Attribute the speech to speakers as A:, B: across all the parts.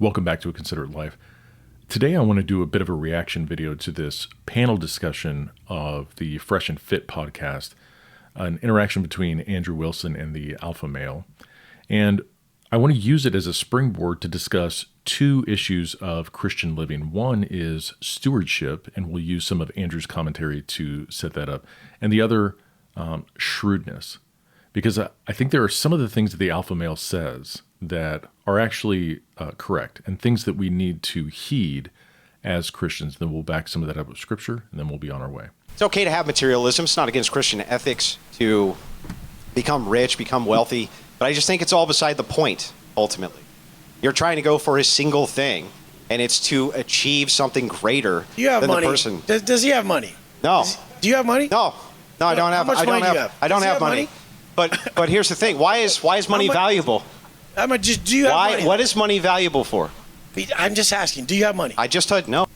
A: Welcome back to A Considerate Life. Today I want to do a bit of a reaction video to this panel discussion of the Fresh and Fit podcast, an interaction between Andrew Wilson and the Alpha Male. And I want to use it as a springboard to discuss two issues of Christian living. One is stewardship, and we'll use some of Andrew's commentary to set that up. And the other, shrewdness. Because I think there are some of the things that the Alpha Male says that are actually correct and things that we need to heed as Christians. Then we'll back some of that up with Scripture, and then we'll be on our way.
B: It's okay to have materialism. It's not against Christian ethics to become rich, become wealthy. But I just think it's all beside the point, ultimately. You're trying to go for a single thing, and it's to achieve something greater than the person.
C: Does he have money?
B: No.
C: Do you have money?
B: No, I don't have. I don't have money. But here's the thing. Why is money valuable?
C: Do you have money?
B: What is money valuable for?
C: I'm just asking. Do you have money?
B: I just said no.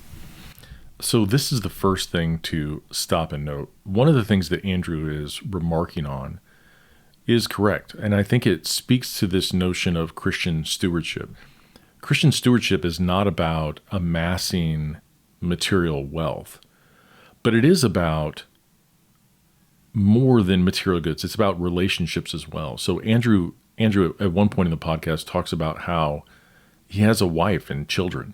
A: So this is the first thing to stop and note. One of the things that Andrew is remarking on is correct, and I think it speaks to this notion of Christian stewardship. Christian stewardship is not about amassing material wealth, but it is about more than material goods. It's about relationships as well. So Andrew at one point in the podcast talks about how he has a wife and children,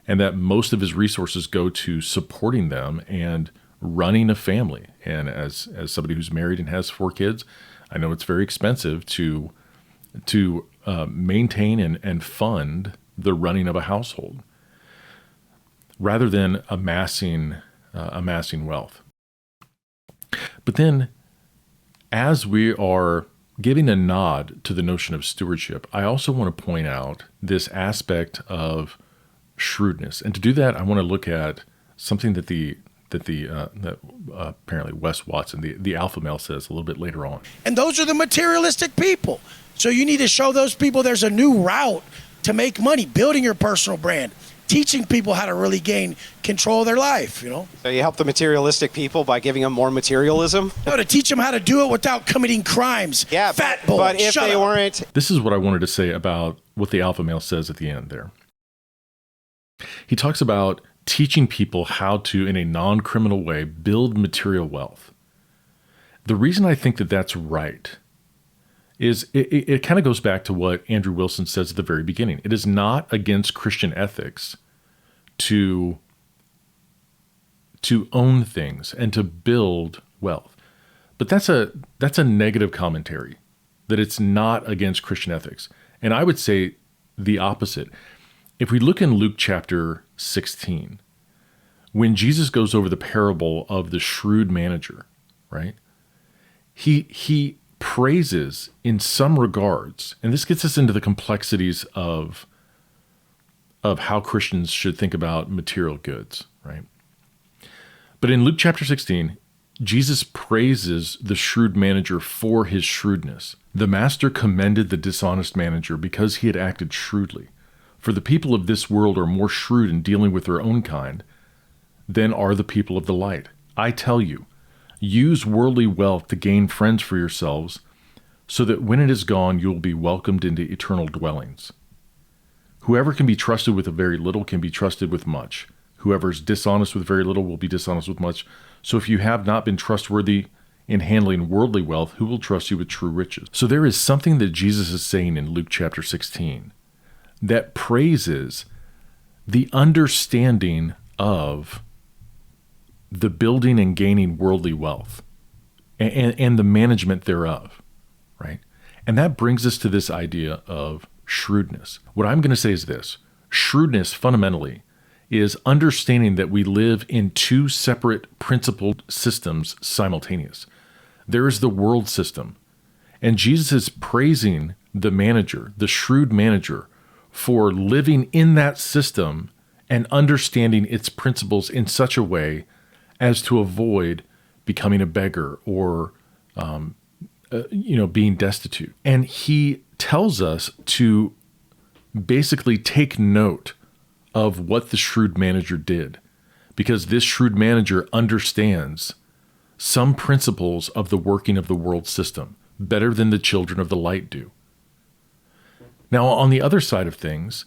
A: and that most of his resources go to supporting them and running a family. And as somebody who's married and has 4 kids, I know it's very expensive to maintain and fund the running of a household, rather than amassing wealth. But then, as we are giving a nod to the notion of stewardship, I also want to point out this aspect of shrewdness. And to do that, I want to look at something that apparently Wes Watson, the Alpha Male, says a little bit later on.
C: And those are the materialistic people. So you need to show those people there's a new route to make money, building your personal brand, teaching people how to really gain control of their life,
B: So you help the materialistic people by giving them more materialism?
C: No, to teach them how to do it without committing crimes.
B: Yeah,
C: Fat boy,
B: but if
C: shut
B: they
C: up.
B: weren't...
A: This is what I wanted to say about what the Alpha Male says at the end there. He talks about teaching people how to, in a non-criminal way, build material wealth. The reason I think that that's right is it kind of goes back to what Andrew Wilson says at the very beginning. It is not against Christian ethics to own things and to build wealth. But that's a negative commentary, that it's not against Christian ethics. And I would say the opposite. If we look in Luke chapter 16, when Jesus goes over the parable of the shrewd manager, right? He praises in some regards, and this gets us into the complexities of how Christians should think about material goods, right? But in Luke chapter 16, Jesus praises the shrewd manager for his shrewdness. The master commended the dishonest manager because he had acted shrewdly. For the people of this world are more shrewd in dealing with their own kind than are the people of the light. I tell you, use worldly wealth to gain friends for yourselves, so that when it is gone, you will be welcomed into eternal dwellings. Whoever can be trusted with a very little can be trusted with much. Whoever is dishonest with very little will be dishonest with much. So if you have not been trustworthy in handling worldly wealth, who will trust you with true riches? So there is something that Jesus is saying in Luke chapter 16 that praises the understanding of the building and gaining worldly wealth and the management thereof, right? And that brings us to this idea of shrewdness. What I'm going to say is this. Shrewdness fundamentally is understanding that we live in two separate principled systems simultaneous. There is the world system, and Jesus is praising the manager, the shrewd manager, for living in that system and understanding its principles in such a way as to avoid becoming a beggar or being destitute. And he tells us to basically take note of what the shrewd manager did, because this shrewd manager understands some principles of the working of the world system. better than the children of the light do. Now, on the other side of things,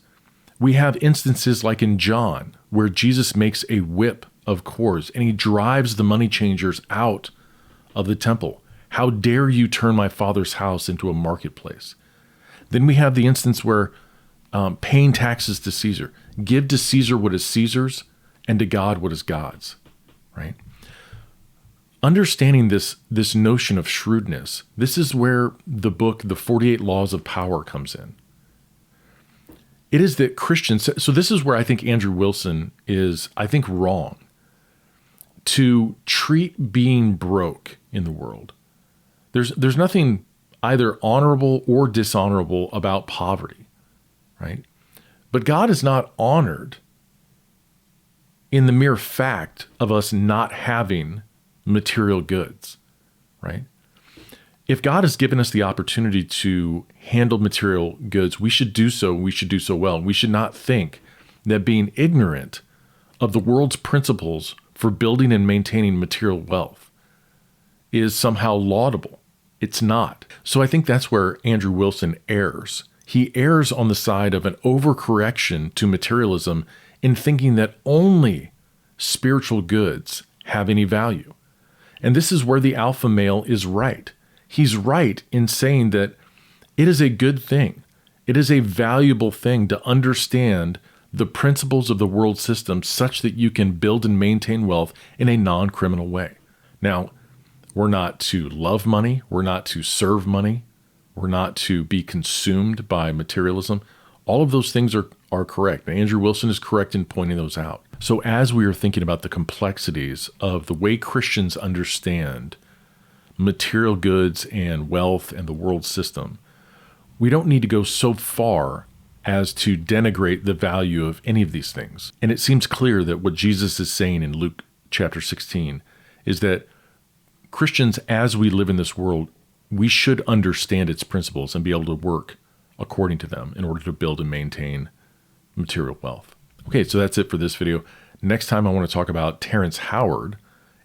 A: we have instances like in John, where Jesus makes a whip of cords and he drives the money changers out of the temple. How dare you turn my Father's house into a marketplace? Then we have the instance where paying taxes to Caesar. Give to Caesar what is Caesar's and to God what is God's, right? Understanding this notion of shrewdness, this is where the book, The 48 Laws of Power, comes in. It is that Christians, so this is where I think Andrew Wilson is, I think, wrong to treat being broke in the world. There's nothing either honorable or dishonorable about poverty, right? But God is not honored in the mere fact of us not having material goods, right? If God has given us the opportunity to handle material goods, we should do so. We should do so well. We should not think that being ignorant of the world's principles for building and maintaining material wealth is somehow laudable. It's not. So I think that's where Andrew Wilson errs. He errs on the side of an overcorrection to materialism in thinking that only spiritual goods have any value. And this is where the alpha male is right. He's right in saying that it is a good thing. It is a valuable thing to understand the principles of the world system such that you can build and maintain wealth in a non-criminal way. Now, we're not to love money. We're not to serve money. We're not to be consumed by materialism. All of those things are correct. And Andrew Wilson is correct in pointing those out. So as we are thinking about the complexities of the way Christians understand material goods and wealth and the world system, we don't need to go so far as to denigrate the value of any of these things. And it seems clear that what Jesus is saying in Luke chapter 16 is that Christians, as we live in this world, we should understand its principles and be able to work according to them in order to build and maintain material wealth. Okay, so that's it for this video. Next time I want to talk about Terrence Howard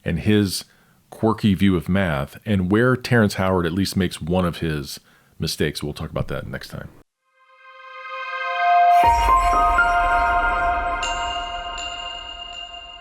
A: and his quirky view of math and where Terrence Howard at least makes one of his mistakes. We'll talk about that next time.